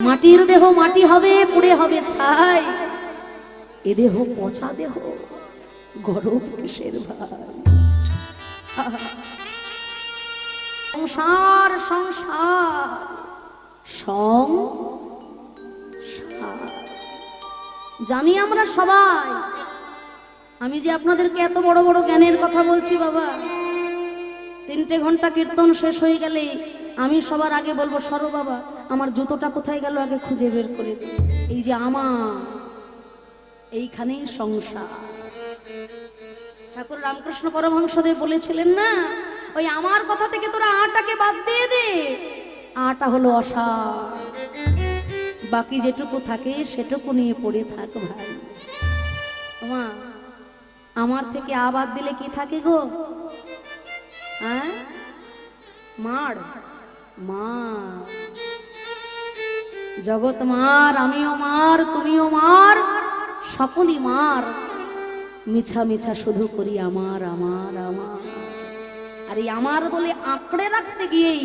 মাটির দেহ মাটি হবে, পুড়ে হবে ছাই। এ দেহ পচা দেহ, গরম কিসের ভাই? সংসার সংসার সংসার জানি আমরা সবাই। আমি যে আপনাদেরকে এত বড় বড় জ্ঞানের কথা বলছি বাবা, 3টে ঘন্টা কীর্তন শেষ হয়ে গেলে আমি সবার আগে বলবো, সরো বাবা, আমার জুতোটা কোথায় গেল আগে খুঁজে বের করে দিই। এই যে আমার এইখানেই সংসার। ঠাকুর রামকৃষ্ণ পরমহংসদেব বলেছিলেন না, ওই আমার কথা থেকে তোরা আটাকে বাদ দিয়ে দে। আটা হলো অসার, বাকি যেটুকু থাকে সেটুকু নিয়ে পড়ে থাক ভাই। মা, আমার থেকে আবাদ দিলে কি থাকে গো? হ্যাঁ, মার মার, জগৎ মার, আমিও মার, তুমিও মার, সকলই মার। মিছা মিছা শুধু করি আমার আমার আমার। আর এই আমার বলে আঁকড়ে রাখতে গিয়েই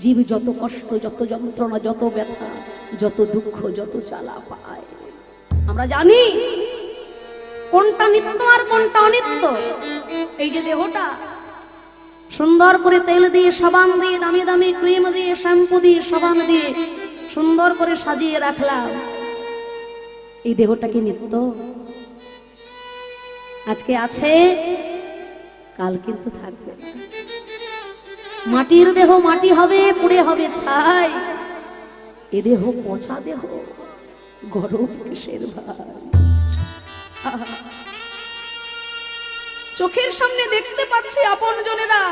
জীব যত কষ্ট, যত যন্ত্রণা, যত ব্যথা, যত দুঃখ, যত জ্বালা পায়। আমরা জানি কোনটা নিত্য আর কোনটা অনিত্য। এই যে দেহটা সুন্দর করে তেল দিয়ে, সাবান দিয়ে, দামি দামি ক্রিম দিয়ে, শ্যাম্পু দিয়ে, সাবান দিয়ে সুন্দর করে সাজিয়ে রাখলাম, এই দেহটা কি নিত্য? আজকে আছে, কাল কিন্তু থাকবে। মাটির দেহ মাটি হবে, পুড়ে হবে ছাই। এ দেহ পচা দেহ, গরম কিসের ভাই? চোখের সামনে দেখতে পাচ্ছি আপন জনেরা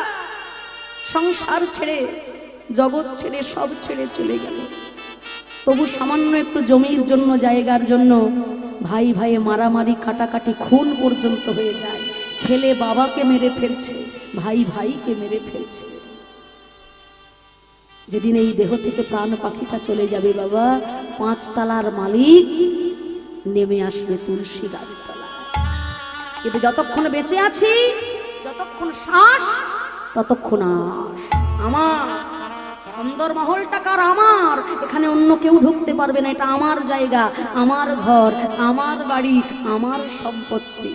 সংসার ছেড়ে, জগৎ ছেড়ে, সব ছেড়ে চলে গেল। তবু সামান্য একটু জমির জন্য, জায়গার জন্য ভাই ভাইয়ে মারামারি, কাটাকাটি, খুন পর্যন্ত হয়ে যায়। ছেলে বাবাকে মেরে ফেলছে, ভাই ভাইকে মেরে ফেলছে। যেদিন এই দেহ থেকে প্রাণ পাখিটা চলে যাবে বাবা, 5 তলার মালিক নেমে আসবে তুলসী গাছতলা। কিন্তু যতক্ষণ বেঁচে আছি, যতক্ষণ শ্বাস, ততক্ষণ আস। আমার অন্দর মহলটাকার আমার, এখানে অন্য কেউ ঢুকতে পারবে না। এটা আমার জায়গা, আমার ঘর, আমার বাড়ি, আমার সম্পত্তি।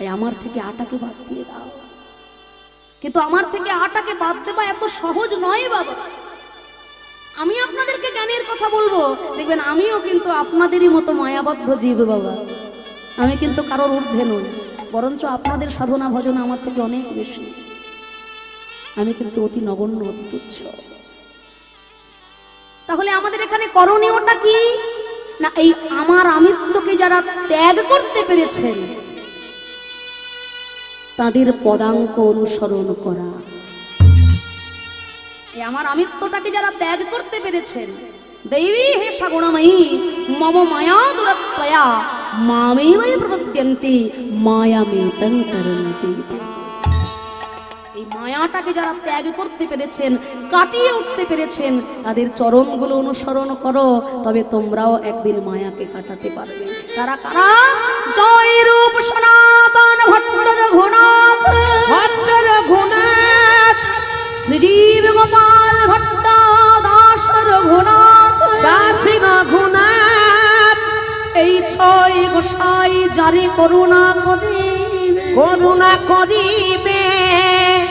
এই আমার থেকে আটাকে বাদ দিয়ে দাও। কিন্তু আমার থেকে আটাকে বাদ দেওয়া এত সহজ নয় বাবা। আমি আপনাদেরকে জ্ঞানের কথা বলবো, দেখবেন আমিও কিন্তু আপনাদেরই মতো মায়াবদ্ধ জীব বাবা। আমি কিন্তু কারোর ঊর্ধ্বে নই, বরঞ্চ আপনাদের সাধনা ভজন আমার থেকে অনেক বেশি। আমি কিন্তু অতি নগণ্য, অতি তুচ্ছ। তাহলে আমাদের এখানে করণীয়টা কি? না, এই আমার আমিত্বকে যারা ত্যাগ করতে পেরেছেন তাদের পদাঙ্ক অনুসরণ করা। এই আমার আমিত্বটাকে যারা ত্যাগ করতে পেরেছেন, দেবী হে সগুণময়ী মম মায়া দুরত্বয়া মামেবৈ প্রপদ্যন্তি মায়ামেতং তরন্তি। এই মায়াটাকে যারা ত্যাগ করতে পেরেছেন, কাটিয়ে উঠতে পেরেছেন, তাদের চরণগুলো অনুসরণ করো, তবে তোমরাও একদিন মায়াকে কাটাতে পারবে। তারা কারা? জয় রূপ সনাতন ভট্ট রঘুনাথ, ভট্ট রঘুনাথ, শ্রীজীব গোপাল ভট্ট দাস রঘুনাথ, দাস রঘুনাথ। এই 6 গোসাই যারে করুণা করিবে, করুণা করিবে,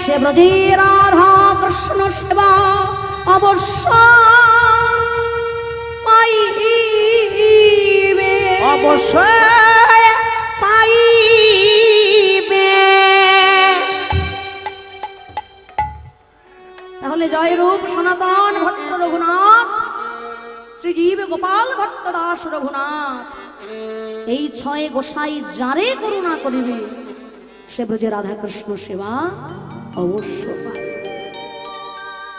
সে ব্রজে রাধা কৃষ্ণ সেবা অবশ্য পাইবে, অবশ্যই পাইবে। তাহলে জয় রূপ সনাতন ভট্ট রঘুনাথ, শ্রীজীব গোপাল ভট্ট দাস রঘুনাথ, এই 6 গোসাই যারে করুণা করিবে সে ব্রজে রাধা কৃষ্ণ সেবা অবশ্য পায়।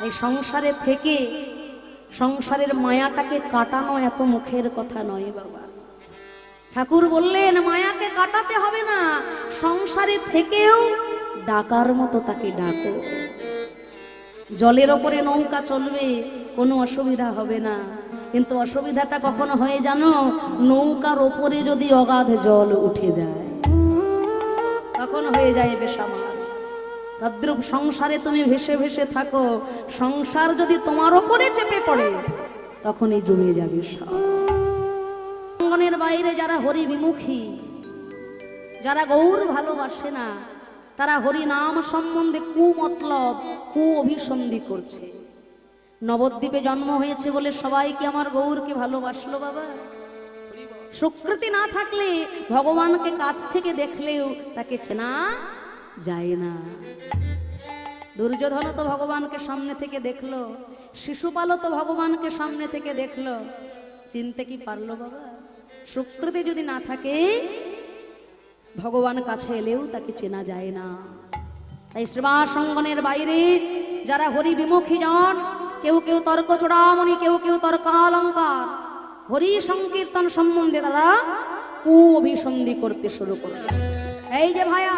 এই সংসারে থেকে সংসারের মায়াটাকে কাটানো এত মুখের কথা নয় বাবা। ঠাকুর বললেন মায়াকে কাটাতে হবে না, সংসারে থেকেও ডাকার মতো তাকে ডাকো। জলের ওপরে নৌকা চলবে, কোনো অসুবিধা হবে না। কিন্তু অসুবিধাটা কখনো হয় জানো? নৌকার ওপরে যদি অগাধ জল উঠে যায়, তখন হয়ে যায় বেসামাল। তদ্রূপ সংসারে তুমি ভেসে ভেসে থাকো, সংসার যদি তোমার ওপরে চেপে পড়ে তখনই জমে যাবে সব। অঙ্গনের বাইরে যারা হরি বিমুখী, যারা গৌর ভালোবাসে না, তারা হরি নাম সম্বন্ধে কুমতলব, কু অভিসন্ধি করছে। নবদ্বীপে জন্ম হয়েছে বলে সবাই কি আমার গৌরকে ভালোবাসলো বাবা? সুকৃতি না থাকলে ভগবানকে কাছ থেকে দেখলেও তাকে চেনা যায় না। দুর্যোধন তো ভগবানকে সামনে থেকে দেখলো, শিশুপালও তো ভগবানকে সামনে থেকে দেখলো, চিনতে কি পারলো বাবা? সুকৃতি যদি না থাকে ভগবান কাছে এলেও তাকে চেনা যায় না। তাই শ্রীবাস অঙ্গনের বাইরে যারা হরি বিমুখী জন, কেউ কেউ তর্ক চূড়ামণি, কেউ কেউ তর্কালঙ্কার, হরি সংকীর্তন সম্বন্ধে তারা কু অভিসন্ধি করতে শুরু করল। এই যে ভাইয়া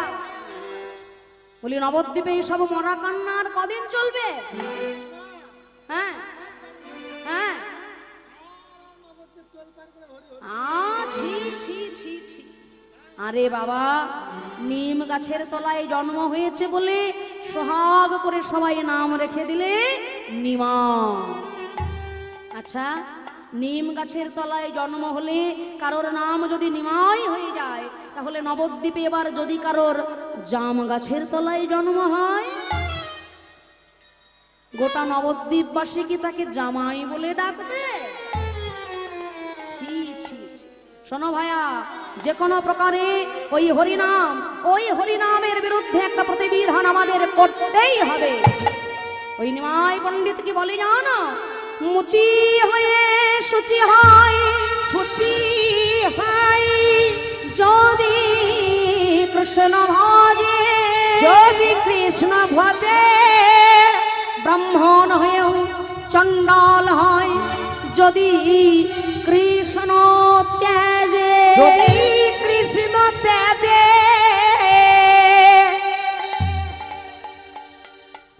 বলি, নবদ্বীপে এইসব মরা কান্নার কদিন চলবে? হ্যাঁ হ্যাঁ, ছি ছি ছি ছি। আরে বাবা, নিম গাছের তলায় জন্ম হয়েছে বলে সোহাগ করে সবাই নাম রেখে দিলে নিমা। আচ্ছা, নিম গাছের তলায় জন্ম হলে কারোর নাম যদি নিমাই হয়ে যায়, তাহলে নবদ্বীপে এবার যদি কারোর জাম গাছের তলায় জন্ম হয়, গোটা নবদ্বীপবাসী কি তাকে জামাই বলে ডাকবে? শোনো ভাইয়া, যে কোনো প্রকারে ওই হরিনামের বিরুদ্ধে একটা প্রতিবিধান আমাদের করতেই হবে। ওই নিমাই পণ্ডিত কি বলে জানো? মুচি হয়ে শুচি হয়, শুচি হয় যদি কৃষ্ণ ভজে, যদি কৃষ্ণ ভজে, ব্রাহ্মণ হয়েও চণ্ডাল হয় যদি কৃষ্ণ ত্যাজে, যদি কৃষ্ণ ত্যাজে।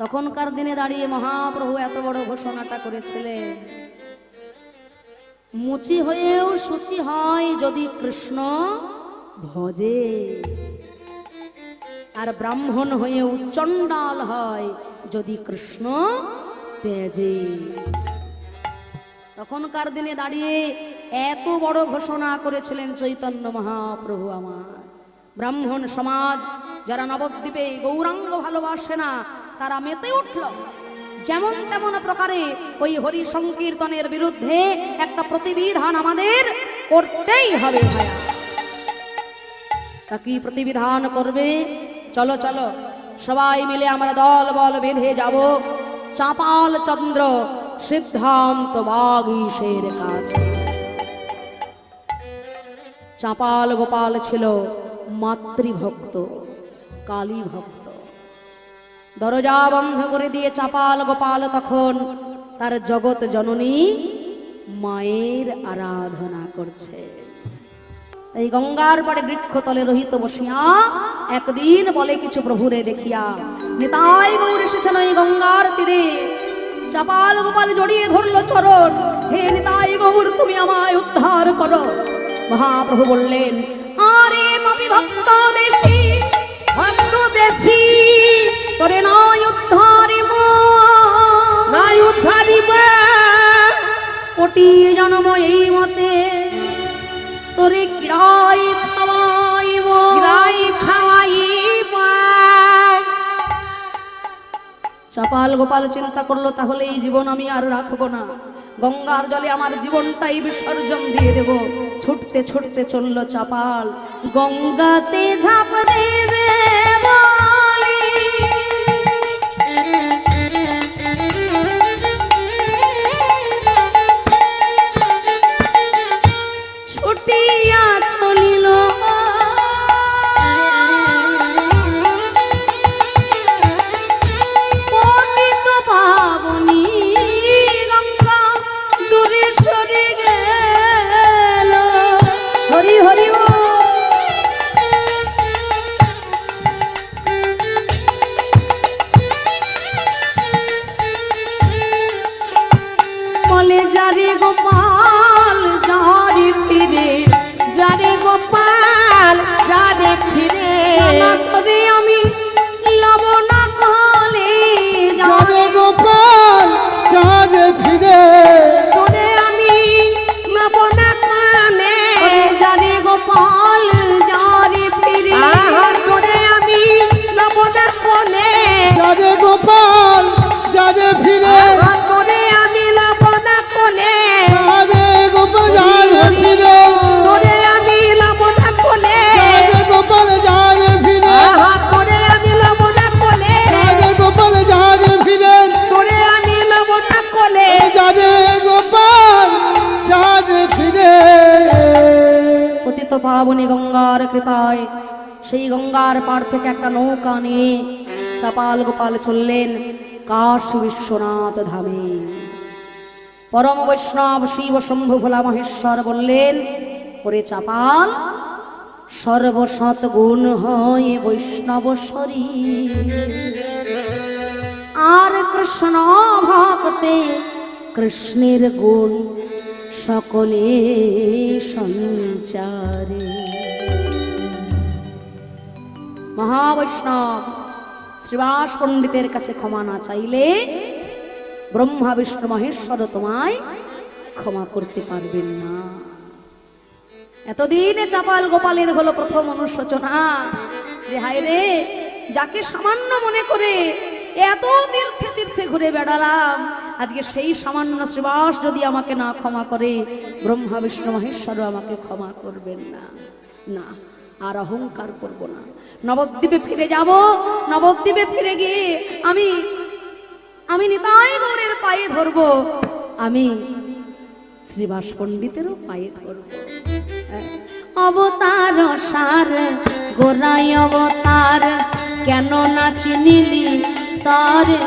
তখনকার দিনে দাঁড়িয়ে মহাপ্রভু এত বড় ঘোষণাটা করেছিলেন, মুচি হয়েও শুচি হয় যদি কৃষ্ণ ভজে, আর ব্রাহ্মণ হয়েও চণ্ডাল হয় যদি কৃষ্ণ ত্যাজে। তখনকার দিনে দাঁড়িয়ে এত বড় ঘোষণা করেছিলেন চৈতন্য মহাপ্রভু আমার। ব্রাহ্মণ সমাজ যারা নবদ্বীপে গৌরাঙ্গ ভালোবাসে না, তারা মেতে উঠল। যেমন তেমন প্রকারে ওই হরি সংকীর্তনের বিরুদ্ধে একটা প্রতিবিধান আমাদের করতেই হবে ভাইয়া। তা কি প্রতিবিধান করবে? চলো চলো সবাই মিলে আমরা দল বল বেঁধে যাব চাপাল চন্দ্র সিদ্ধান্ত বাগীশের কাছে। চাপাল গোপাল ছিল মাতৃভক্ত, কালী ভক্ত। দরজা বন্ধ করে দিয়ে চাপাল গোপাল তখন তার জগৎ জননী মায়ের আরাধনা করছে। এই গঙ্গার পাড়ে বৃক্ষতলে রহিত বসিয়া একদিন বলে কিছু প্রভুরে দেখিয়া, নিতাই গৌর এসেছেন ওই গঙ্গার তীরে। চাপাল গোপাল জড়িয়ে ধরলো চরণ, হে নিতাই গৌর তুমি আমায় উদ্ধার করো। মহাপ্রভু বললেন, আরে মামি ভক্ত দেশি, ভক্ত দেশি, তোরে নাই উদ্ধারিব, নাই উদ্ধারিব, কোটি জন্ম এই মতে তোরে কিরাই খাওয়াইব, কিরাই খাওয়াইব। চাপাল গোপাল চিন্তা করলো, তাহলে এই জীবন আমি আর রাখবো না, গঙ্গার জলে আমার জীবনটাই বিসর্জন দিয়ে দেব। ছুটতে ছুটতে চললো চাপাল, গঙ্গাতে ঝাঁপ দেবে বলি, ছুটিয়া চলিল পতিত পাবনী গঙ্গা, দূরে সরে গেল। হরি হরি বলে যারে গোপাল যারে ফিরে, যারে গোপাল যারে ফিরে, করে আমি লব না যারে গোপাল যারে ফিরে। পতিত পাবনী গঙ্গার কৃপায় সেই গঙ্গার পার থেকে একটা নৌকা নিয়ে চাপাল গোপাল চললেন কাশী বিশ্বনাথ ধামে। পরম বৈষ্ণব শিব শম্ভু ভোলা মহেশ্বর বললেন, ওরে চাপাল, সর্বসৎ গুণ হয় বৈষ্ণব শরীর, আর কৃষ্ণ ভক্তে কৃষ্ণের গুণ সকলে সঞ্চারে। মহাবৈষ্ণব শ্রীবাস পণ্ডিতের কাছে ক্ষমা না চাইলে ব্রহ্মা বিষ্ণু মহেশ্বর তোমায় ক্ষমা করতে পারবেন না। এতদিনে চাপাল গোপালের হলো প্রথম অনুশোচনা যে হায় রে, যাকে সামান্য মনে করে এত তীর্থে তীর্থে ঘুরে বেড়ালাম, আজকে সেই সামান্য শ্রীবাস যদি আমাকে না ক্ষমা করে, ব্রহ্মা বিষ্ণু মহেশ্বরও আমাকে ক্ষমা করবেন না। না, আর অহংকার করব না, নবদ্বীপে ফিরে যাব। নবদ্বীপে ফিরে গিয়ে আমি নিতাই গৌরের পায়ে ধরবো, আমি শ্রীবাস পণ্ডিতেরও পায়ে ধরবো। অবতার সার গোরাই অবতার, কেন না চিনিলি তারে?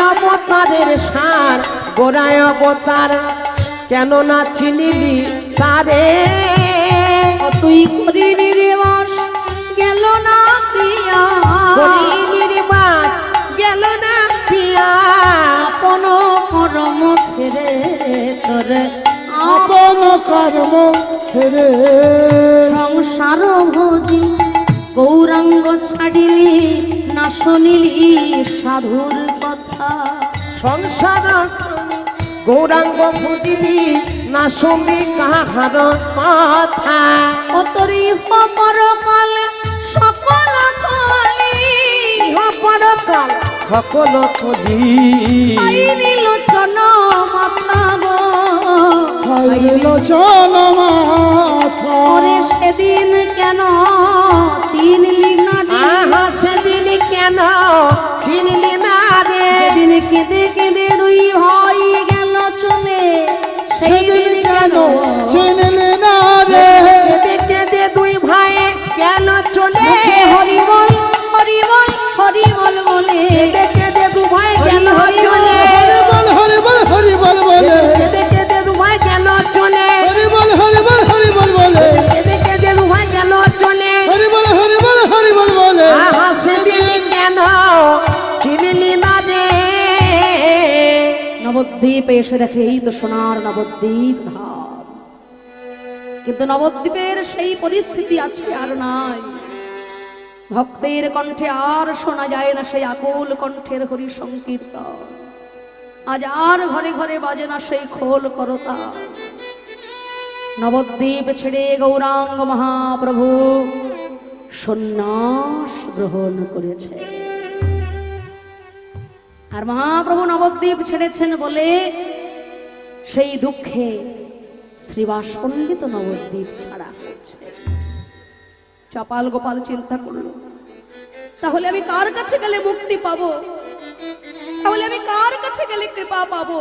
অবতারের সার গোরায় অবতার, কেন না চিনিলি তারে? তুই করি নির্বাস গেল না পিয়া, নির্বাস গেল না পিয়া, আপন কর্ম ফেরে তোরে, আপন কর্ম ফেরে। সংসার ভোজি গৌরাঙ্গ ছাড়িলি, না শুনিলি সাধুর কথা। সংসার গৌরাঙ্গ বুঝিলি, না শুনবি কাহার কথা। অতরি পরকাল সকল কালি, পরকাল সকল কলি, লোচন মাতা গো, লোচন মাথা। ওরে সেদিন কেন চিনলি না রে? আহা সেদিন কেন চিনলি না রে? সেদিন কেঁদে কেঁদে দুই ভাই গেল চলে, সেদিন কেন চিনলি না রে? কেঁদে কেঁদে দুই ভাই কেন চলে? হরিবল হরিবল হরিবল বলে, কেঁদে কেঁদে দু ভাই কেন চলে? হরিবল হরিবল হরিবল বলে, কেঁদে কেঁদে দু ভাই কেন চলে? হরিবল হরিবল হরিবল বলে, কেঁদে কেঁদে দু ভাই কেন চলে? হরিবল হরিবল হরিবল বলে। আহা সেদিন কেন চিনলি না রে? নবদ্বীপে এসে দেখে এই তো সোনার নবদ্বীপ ধাম, কিন্তু নবদ্বীপের সেই পরিস্থিতি আছে আর নাই। ভক্তের কণ্ঠে আর শোনা যায় না সেই আকুল কণ্ঠের হরি সংকীর্তন, আজ আর ঘরে ঘরে বাজে না সেই খোল করতা। নবদ্বীপ ছেড়ে গৌরাঙ্গ মহাপ্রভু সন্ন্যাস গ্রহণ করেছে। আর মহাপ্রভু নবদ্বীপ ছেড়েছেন বলে সেই দুঃখে শ্রীবাস পণ্ডিত নবদ্বীপ ছাড়া হচ্ছে। চাপাল গোপাল চিন্তা করলো, তাহলে আমি কার কাছে গেলে মুক্তি পাবো? তাহলে আমি কার কাছে গেলে কৃপা পাবো?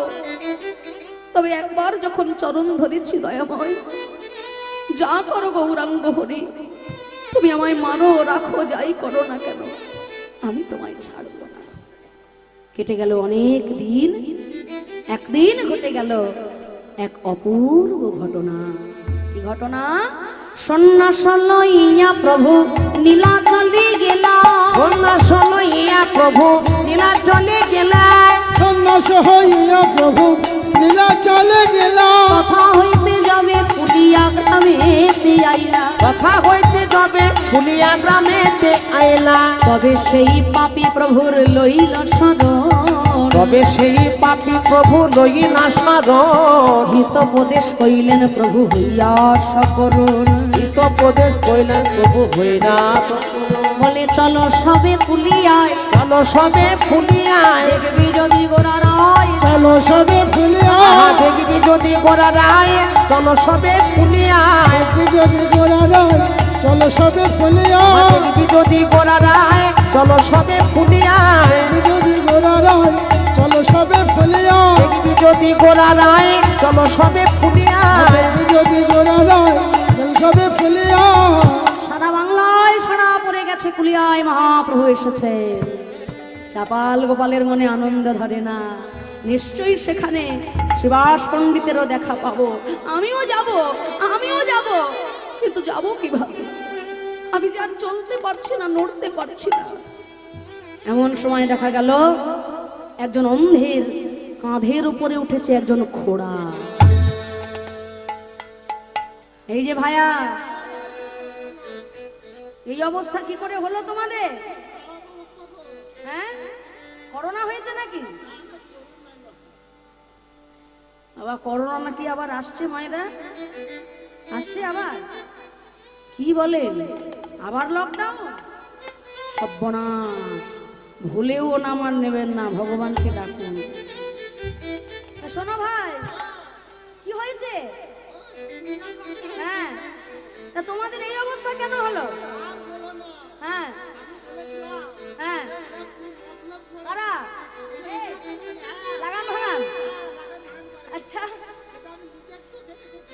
তবে একবার যখন চরণ ধরেছি দয়াময়, যা করো গৌরাঙ্গ হরি, তুমি আমায় মানো রাখো, যাই করো না কেন, আমি তোমায় ছাড়বো না। কেটে গেল অনেক দিন, একদিন ঘটে গেল এক অপূর্ব ঘটনা। কি ঘটনা? সন্ন্যাস লইয়া প্রভু নীলাচলে গেলা, সন্ন্যাস লইয়া প্রভু নীলাচলে গেলা, সন্ন্যাস হইয়া প্রভু নীলাচলে গেলা। কথা হইতে যাবে ফুলিয়া গ্রামেতে আইলা, কথা হইতে যাবে ফুলিয়া গ্রামেতে আইলা। তবে সেই পাপী প্রভুর লইল শরণ, তবে সেই পাপী প্রভু লইলা শরণ। হিতোপদেশ কইলেন প্রভু হইয়া সকরুণ, হিতোপদেশ কইলেন প্রভু হইয়া সকরুণ। বলে চলো সবে ফুলিয়ায়, চলো সবে ফুলিয়ায়, দেখবি যদি গোরা রায়, চলো সবে ফুলিয়া, দেখবি যদি গোরা রায়, চলো সবে ফুলিয়ায়, যদি গোরা রায়, চলো সবে ফুলিয়া, দেখবি যদি গোরা রায়, চলো সবে ফুলিয়ায়, যদি গোরা রায়, চলো সবে ফুলিয়া দেখবি যদি গোরা রায় চলো সবে ফুলিয়া দেখবি যদি গোরা রায় চলো সবে ফুলিয়া সারা বাংলায় সারা পড়ে গেছে কুলিয়ায় মহাপ্রভু এসেছে। চাপাল গোপালের মনে আনন্দ ধরে না, নিশ্চয়ই সেখানে শ্রীবাস পণ্ডিতেরও দেখা পাবো। আমিও যাব, আমিও যাব, কিন্তু যাব কিভাবে? আমি যে আর চলতে পারছি না, নড়তে পারছি না। এমন সময় দেখা গেল একজন অন্ধের কাঁধের উপরে উঠেছে একজন ঘোড়া। এই যে ভাইয়া, এই অবস্থা কি করে হলো তোমাদের? হ্যাঁ, করোনা হয়েছে নাকি? আবার করোনা নাকি আবার আসছে, মায়েরা আসছে আবার, কি বলেন? আবার লকডাউন? সর্বনাশ, ভুলেও নামার নেবেন না, ভগবানকে ডাকুন। শোনো ভাই, কি হয়েছে? হ্যাঁ, তা তোমাদের এই অবস্থা কেন হলো? হ্যাঁ হ্যাঁ, কারা? লাগান ভাগান? আচ্ছা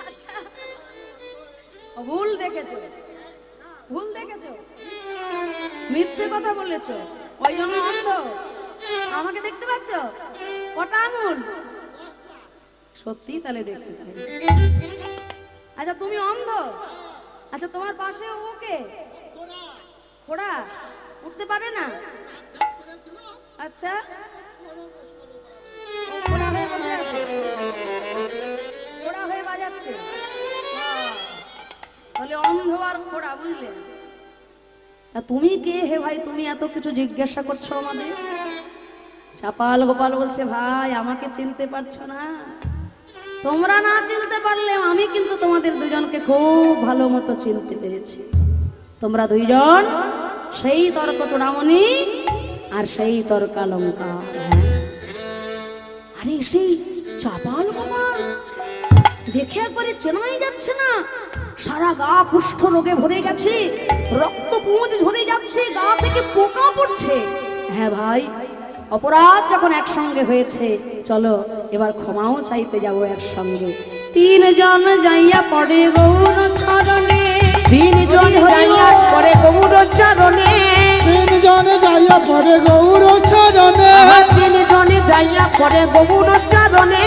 আচ্ছা, ভুল দেখেছো, ভুল দেখেছো, মিথ্যে কথা বলেছো, ওই জন্য অন্ধ। আমাকে দেখতে পাচ্ছ? কটা আঙুল? সত্যি তাহলে দেখতে পাই। আচ্ছা তুমি অন্ধ? আচ্ছা তোমার পাশে ওকে ঘোড়া উঠতে পারে না? আচ্ছা, ঘোড়া হয়ে বসে আছে, ঘোড়া হয়ে বাজাচ্ছে। তাহলে অন্ধ আর ঘোড়া, বুঝলে? তুমি কে হে ভাই, তুমি এত কিছু জিজ্ঞাসা করছো আমাদের? চাপাল গোপাল বলছে, ভাই আমাকে চিনতে পারছো না? তোমরা না চিনতে পারলে আমি কিন্তু তোমাদের দুজনকে খুব ভালো মতো চিনতে পেরেছি। তোমরা দুইজন সেই তর্ক চূড়ামণি আর সেই তর্কালঙ্কা। আরে সেই চাপাল গোপাল দেখে একবারে চেনাই যাচ্ছে না, সারা গা কুষ্ঠ রোগে ভরে গেছে, রক্ত পুঁজ ঝরে যাচ্ছে, গা থেকে পোকা পড়ছে। হ্যাঁ ভাই, অপরাধ যখন একসঙ্গে হয়েছে, চলো এবার ক্ষমাও চাইতে যাব একসঙ্গে। তিনজন যাইয়া পড়ে গৌর চরণে, তিনজন যাইয়া পড়ে গৌর চরণে, তিনজন যাইয়া পড়ে গৌর চরণে, তিনজন যাইয়া পড়ে গৌর চরণে,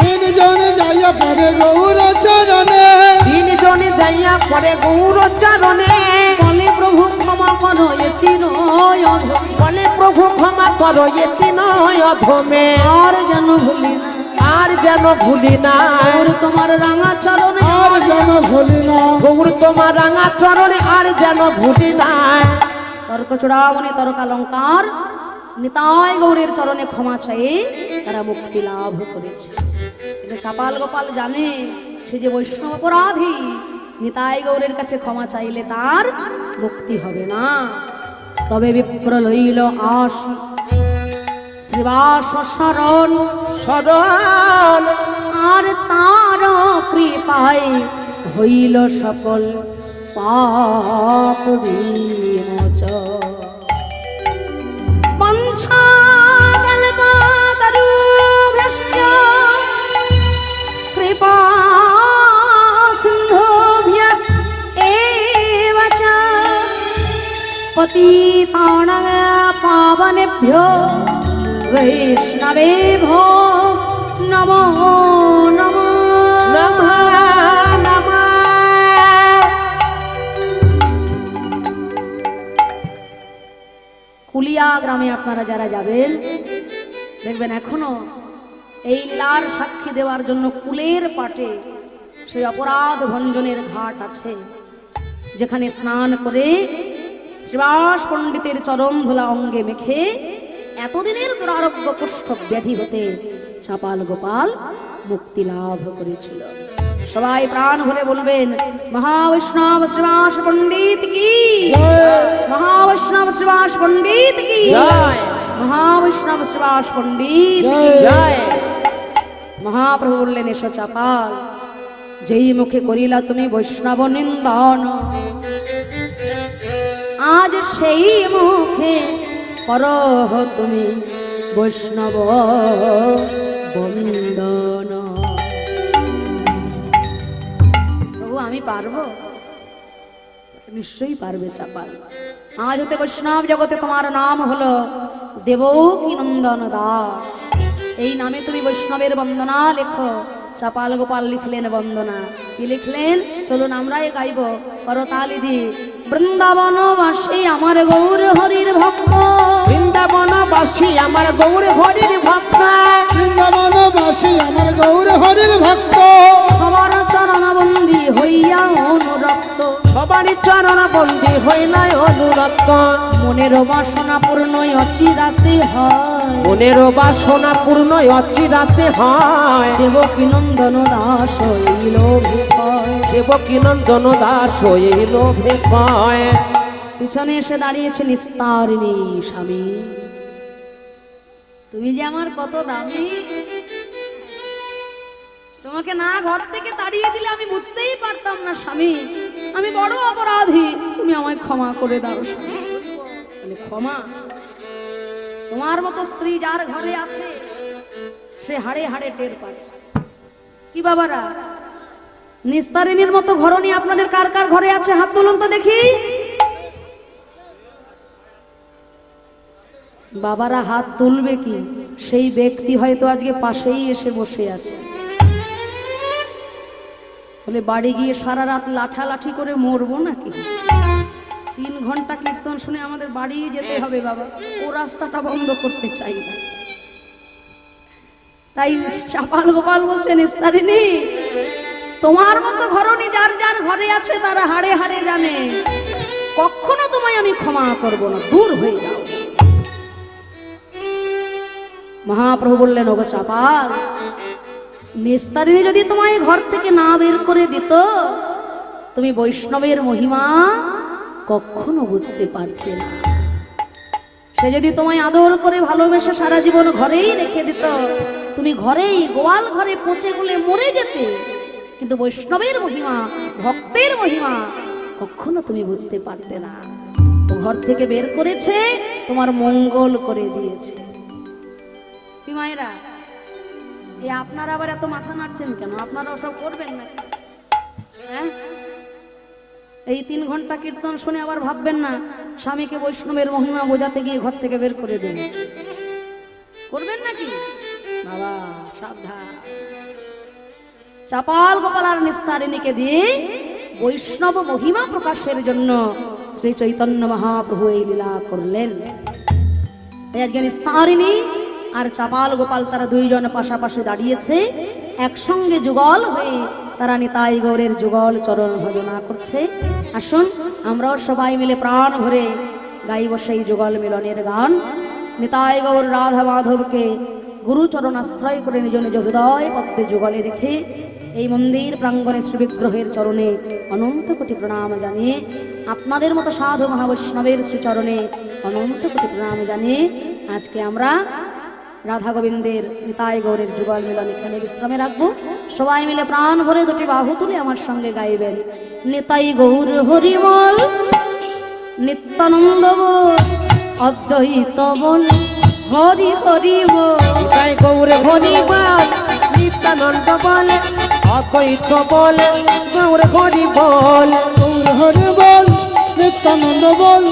তিনজন যাইয়া পড়ে গৌর চরণে, তিনজন যাইয়া পড়ে গৌর চরণে। বলে প্রভু ক্ষমা করো এতি নয় অধম, বলে প্রভু ক্ষমা করো এতি নয় অধমে, আর যেন ভুলি না, আর যেন ভুলি না, গৌর তোমার রাঙা চরণে, আর যেন ভুলি না, গৌর তোমার রাঙা চরণে আর যেন ভুলি না। তর্ক চূড়ামণি তর্কালঙ্কার নিতাই গৌরের চরণে ক্ষমা চাই তারা মুক্তি লাভ করেছে। কিন্তু চাপাল গোপাল জানে সে যে বৈষ্ণব অপরাধী, নিতাই গৌরের কাছে ক্ষমা চাইলে তার মুক্তি হবে না। তবে বিপ্র লইল আশ শ্রীবাস শরণ, শরণ আর তার কৃপায় হইল সকল পাপ বিমোচন। কৃপা সিন্ধুভ্য এব চ পতিতানাং পাবনেভ্যো বৈষ্ণবেভ্যো নমো নমো নমঃ নমঃ। কুলিয়া গ্রামে আপনারা যারা যাবেন দেখবেন এখনো এই লীলার সাক্ষী দেওয়ার জন্য কুলের পাটে সেই অপরাধ ভঞ্জনের ঘাট আছে, যেখানে স্নান করে শ্রীবাস পণ্ডিতের চরণ ধুলা অঙ্গে মেখে এতদিনের দুরারোগ্য কুষ্ঠ ব্যাধি হতে চাপাল গোপাল মুক্তি লাভ করেছিল। সবাই প্রাণ ভরে বলবেন মহাবৈষ্ণব শ্রীবাস পণ্ডিত কি, মহাবৈষ্ণব শ্রীবাস পণ্ডিত কি, জয়। মহাবৈষ্ণব শ্রীবাস পণ্ডিত কি জয়। মহাপ্রভু বললেন, এসো চাপাল, যেই মুখে করিলা তুমি বৈষ্ণব নিন্দন, আজ সেই মুখে করো তুমি বৈষ্ণব বন্দন। প্রভু আমি পারবো? নিশ্চয়ই পারবে চাপাল। আজ হতে বৈষ্ণব জগতে তোমার নাম হলো দেবকী নন্দন দাস। এই নামে তুমি বৈষ্ণবের বন্দনা লেখো। চাপাল গোপাল লিখলেন বন্দনা। কি লিখলেন? চলুন আমরাই গাইব করতালি দি। বৃন্দাবনবাসী আমার গৌর হরির ভক্ত, বৃন্দাবনবাসী আমার গৌর হরির ভক্ত, বৃন্দাবনবাসী আমার গৌর হরির ভক্ত, সবার চরণবন্দী হইয়া অনুরক্ত, সবারই চরণ বন্দী হইলাই অনুরক্ত। মনের বাসনা পূর্ণ অচিরাতে হয়, মনের বাসনা পূর্ণ অচিরাতে হয়। দেবকী নন্দন দাস এই লোভে হয়। দেবকী নন্দন দাস হয়ে লোভে পায়। পিছনে এসে দাঁড়িয়েছে নিস্তারিণী স্বামী। তুমি যে আমার কত দামি, তোমাকে না ঘর থেকে তাড়িয়ে দিলে আমি বুঝতেই পারতাম না স্বামী। আমি বড় অপরাধী, তুমি আমায় ক্ষমা করে দাও স্বামী। বলে, ক্ষমা? তোমার মতো স্ত্রী যার ঘরে আছে সে হাড়ে হাড়ে টের পাচ্ছে। কি বাবারা, নিস্তারিণীর মতো ঘরণী আপনাদের কার কার ঘরে আছে? হাত তুলুন তো দেখি। বাবারা হাত তুলবে কি? সেই ব্যক্তি হয়তো আজকে পাশেই এসে বসে আছে। বলে বাড়ি গিয়ে সারা রাত লাঠালাঠি করে মরবো নাকি? 3 ঘন্টা কীর্তন শুনে আমাদের বাড়ি যেতে হবে বাবা, ও রাস্তাটা বন্ধ করতে চাই না। তাই চাপাল গোপাল বলছেন, নিস্তারিণী তোমার মতো ঘরণী যার যার ঘরে আছে তারা হাড়ে হাড়ে জানে। কখনো তোমায় আমি ক্ষমা করব না, দূর হয়ে যাও। মহাপ্রভু বললেন, ওগো চাপাল, নিস্তারিণী যদি তোমায় ঘর থেকে না বের করে দিত, তুমি বৈষ্ণবের মহিমা কখনো বুঝতে পারতে না। সে যদি তোমায় আদর করে ভালোবেসে সারা জীবন ঘরেই রেখে দিত, তুমি ঘরেই গোয়াল ঘরে পচে গলে মরে যেতে। কিন্তু বৈষ্ণবের মহিমা, ভক্তের মহিমা কখনো তুমি বুঝতে পারতে না। তো ঘর থেকে বের করেছে, তোমার মঙ্গল করে দিয়েছে। কি মায়েরা, এই আপনারা আবার এত মাথা নাড়ছেন কেন? আপনারা ওসব করবেন না? হ্যাঁ, এই 3 ঘন্টা কীর্তন শুনে আবার ভাববেন না স্বামীকে বৈষ্ণবের মহিমা বোঝাতে গিয়ে ঘর থেকে বের করে দেন। করবেন নাকি বাবা? সাবধান। চাপাল গোপাল আর নিস্তারিণীকে দিয়ে বৈষ্ণব মহিমা প্রকাশের জন্য শ্রী চৈতন্য মহাপ্রভু এই লীলা করলেন। আজকে নিস্তারিণী আর চাপাল গোপাল তারা দুইজন পাশাপাশি দাঁড়িয়েছে, একসঙ্গে যুগল হয়ে তারা নিতাই গৌরের যুগল চরণ ভজনা করছে। আসুন আমরাও সবাই মিলে প্রাণ ভরে গাইব সেই যুগল মিলনের গান। নিতাই গৌর রাধা মাধবকে গুরুচরণ আশ্রয় করে নিজ নিজ হৃদয় পদ্মে যুগলে রেখে এই মন্দির প্রাঙ্গণে শ্রী বিগ্রহের চরণে অনন্ত কোটি প্রণাম জানিয়ে, আপনাদের মতো সাধু মহাবৈষ্ণবের শ্রীচরণে অনন্ত কোটি প্রণাম জানিয়ে আজকে আমরা রাধা গোবিন্দের নিতাই গৌরের যুগল মিলন এখানে বিশ্রামে রাখবো। সবাই মিলে প্রাণ ভরে দুটি বাহু তুলে আমার সঙ্গে গাইবেন, নিতাই গৌর হরিবল, নিত্যানন্দ বল, অদ্বৈত বল, হরি হরি বল। নিতাই গৌর হরিবল, নিত্যানন্দ বল, অদ্বৈত বল, গৌর হরি বল। গৌর হরি বল, নিত্যানন্দ বল,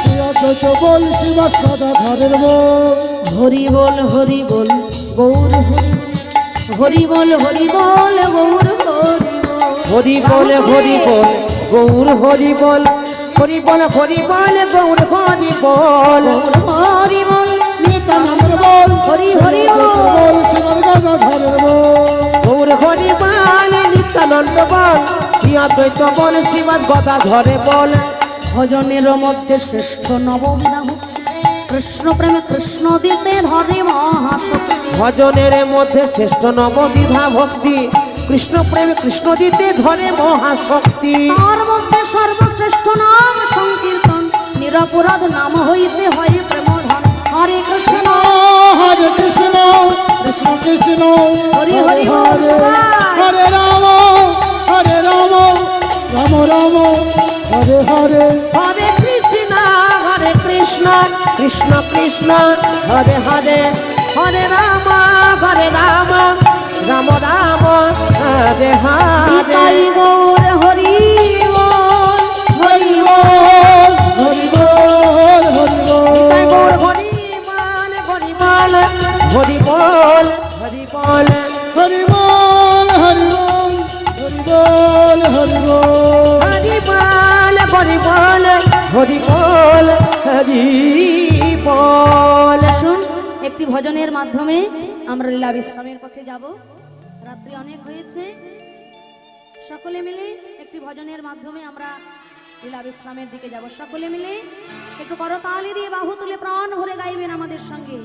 শ্রী অদ্বৈত বল, শ্রীবাস গদাধরের বল। হরি বল হরি বল গৌর হরি বল, হরি বল গৌর হরি বল, হরি বল গৌর হরি বল, হরি বল হরি বল গৌর হরি বল। হরি বল নিত্যানন্দ বল, হরি হরি বল, শ্রীবাস গদাধরের বল। গৌর হরি বল, নিত্যানন্দ বল, শ্রী অদ্বৈত বল, শ্রীবাস গদাধরে বল। ভজনের মধ্যে শ্রেষ্ঠ নববিধা কৃষ্ণ প্রেমে কৃষ্ণ দিতে ধরে মহাশক্তি। ভজনের মধ্যে শ্রেষ্ঠ নবদ্বিধা ভক্তি, কৃষ্ণ প্রেমে কৃষ্ণ দিতে ধরে মহাশক্তি। তার মধ্যে সর্বশ্রেষ্ঠ নাম সংকীর্তন, নিরপরাধ নাম হইতে হয় প্রেমধন। হরে কৃষ্ণ হরে কৃষ্ণ, কৃষ্ণ কৃষ্ণ হরি হরি হরে, হরে রাম হরে রাম, রাম রাম হরে হরে। হরে কৃষ্ণ কৃষ্ণ কৃষ্ণ হরে হরে, হরে রাম রাম রাম হরে হরে নিতাই গৌর হরি বল হরি বল হরি বল হরি নিতাই বল গৌর হরি বল হরি বল হরি বল হরি বল হরি বল হরি বল হরি বল হরি বল হরি বল হরি বল হরি বল। আসুন একটি ভজনের মাধ্যমে আমরা লীলা বিশ্রামের পথে যাব। রাত্রি অনেক হয়েছে, সকলে মিলে একটি ভজনের মাধ্যমে আমরা লীলা বিশ্রামের দিকে যাব। সকলে মিলে একটু করতালি দিয়ে বাহু তুলে প্রাণ ভরে গাইবেন আমাদের সঙ্গে।